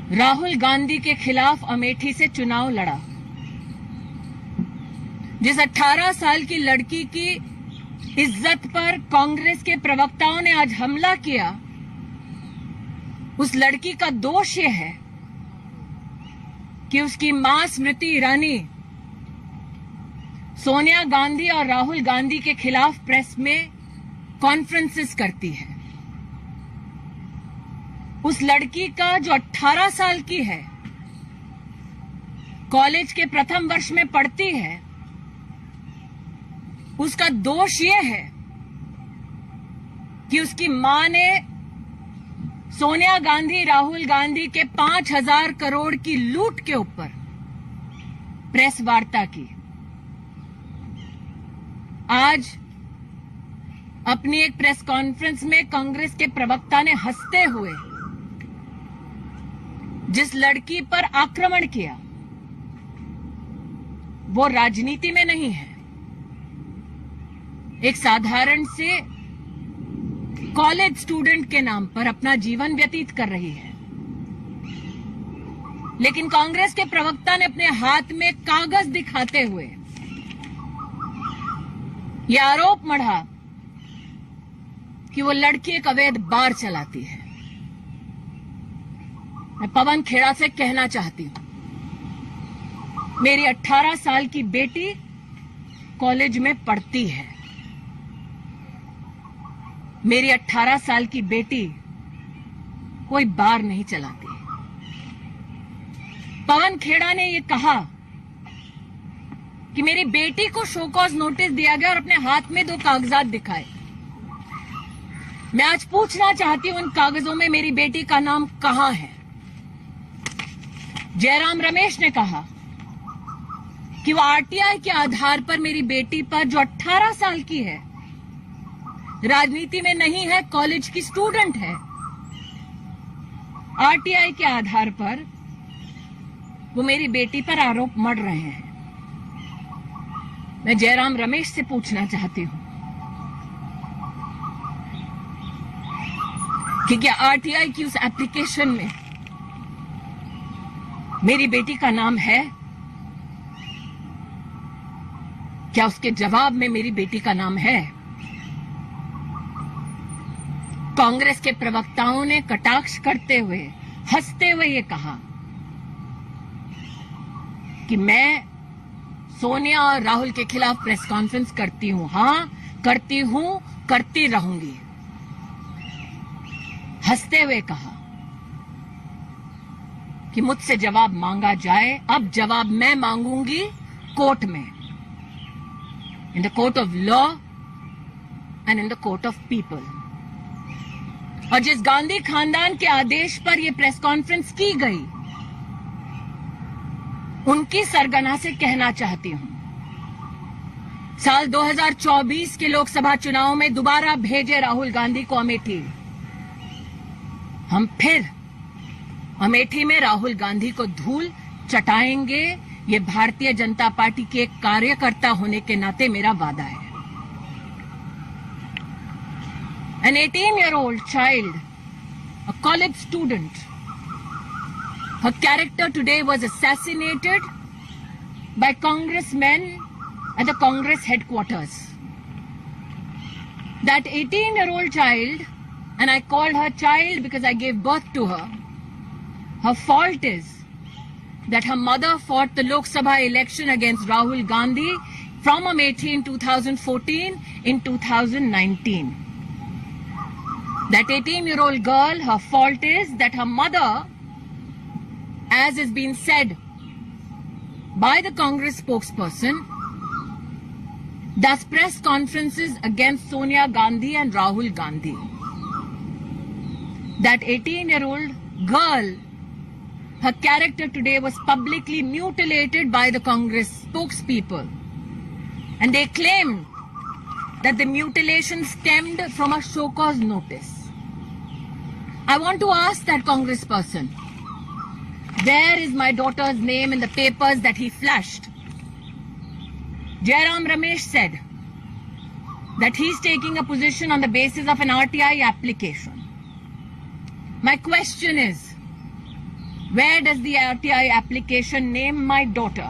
राहुल गांधी के खिलाफ अमेठी से चुनाव लड़ा। जिस 18 साल की लड़की की इज्जत पर कांग्रेस के प्रवक्ताओं ने आज हमला किया, उस लड़की का दोष यह है कि उसकी मां स्मृति ईरानी सोनिया गांधी और राहुल गांधी के खिलाफ प्रेस में कॉन्फ्रेंसेस करती है। उस लड़की का जो 18 साल की है, कॉलेज के प्रथम वर्ष में पढ़ती है, उसका दोष यह है कि उसकी मां ने सोनिया गांधी राहुल गांधी के 5,000 करोड़ की लूट के ऊपर प्रेस वार्ता की। आज अपनी एक प्रेस कॉन्फ्रेंस में कांग्रेस के प्रवक्ता ने हंसते हुए जिस लड़की पर आक्रमण किया, वो राजनीति में नहीं है, एक साधारण से कॉलेज स्टूडेंट के नाम पर अपना जीवन व्यतीत कर रही है। लेकिन कांग्रेस के प्रवक्ता ने अपने हाथ में कागज दिखाते हुए यह आरोप मढ़ा कि वो लड़की एक अवैध बार चलाती है। मैं पवन खेड़ा से कहना चाहती हूं, मेरी 18 साल की बेटी कॉलेज में पढ़ती है। मेरी 18 साल की बेटी कोई बार नहीं चलाती। पवन खेड़ा ने यह कहा कि मेरी बेटी को शो कॉज नोटिस दिया गया और अपने हाथ में 2 कागजात दिखाए। मैं आज पूछना चाहती हूं, उन कागजों में मेरी बेटी का नाम कहां है? जयराम रमेश ने कहा कि वो आरटीआई के आधार पर मेरी बेटी पर, जो 18 साल की है, राजनीति में नहीं है, कॉलेज की स्टूडेंट है, आरटीआई के आधार पर वो मेरी बेटी पर आरोप मढ़ रहे हैं। मैं जयराम रमेश से पूछना चाहती हूं कि क्या आरटीआई की उस एप्लीकेशन में मेरी बेटी का नाम है? क्या उसके जवाब में मेरी बेटी का नाम है? कांग्रेस के प्रवक्ताओं ने कटाक्ष करते हुए, हंसते हुए ये कहा कि मैं सोनिया और राहुल के खिलाफ प्रेस कॉन्फ्रेंस करती हूं। हां, करती हूं, करती रहूंगी। हंसते हुए कहा कि मुझसे जवाब मांगा जाए। अब जवाब मैं मांगूंगी कोर्ट में, in the court of law and in the court of people. और जिस गांधी खानदान के आदेश पर यह प्रेस कॉन्फ्रेंस की गई, उनकी सरगना से कहना चाहती हूं, साल 2024 के लोकसभा चुनाव में दोबारा भेजे राहुल गांधी को अमेठी। हम फिर अमेठी में राहुल गांधी को धूल चटाएंगे। ये भारतीय जनता पार्टी के एक कार्यकर्ता होने के नाते मेरा वादा है। An 18-year-old child, a college student, her character today was assassinated by congressmen at the Congress headquarters. That 18-year-old child, and I called her child because I gave birth to her, her fault is that her mother fought the Lok Sabha election against Rahul Gandhi from Amethi in 2014 in 2019. That 18-year-old girl, her fault is that her mother, as has been said by the Congress spokesperson, does press conferences against Sonia Gandhi and Rahul Gandhi. That 18-year-old girl, her character today was publicly mutilated by the Congress spokespeople. And they claimed that the mutilation stemmed from a show cause notice. I want to ask that congressperson, where is my daughter's name in the papers that he flashed? Jairam Ramesh said that he's taking a position on the basis of an RTI application. My question is, Where does the RTI application name my daughter?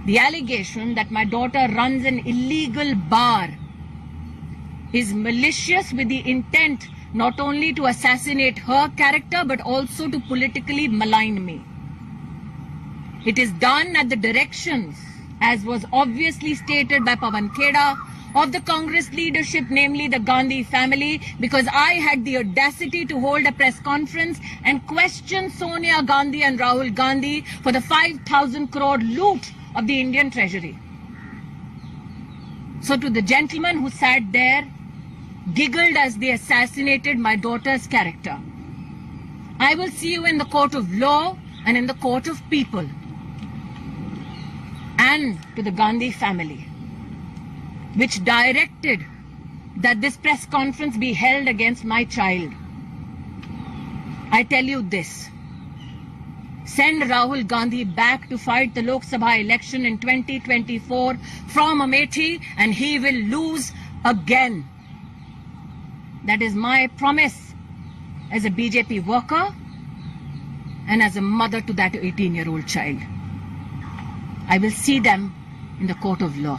The allegation that my daughter runs an illegal bar is malicious with the intent not only to assassinate her character but also to politically malign me. It is done at the directions, as was obviously stated by Pawan Kheda, of the Congress leadership, namely the Gandhi family, because I had the audacity to hold a press conference and question Sonia Gandhi and Rahul Gandhi for the 5,000 crore loot of the Indian treasury. So to the gentleman who sat there, giggled as they assassinated my daughter's character, I will see you in the court of law and in the court of people. And to the Gandhi family, which directed that this press conference be held against my child, I tell you this: send Rahul Gandhi back to fight the Lok Sabha election in 2024 from Amethi and he will lose again. That is my promise as a BJP worker and as a mother to that 18-year-old child. I will see them in the court of law.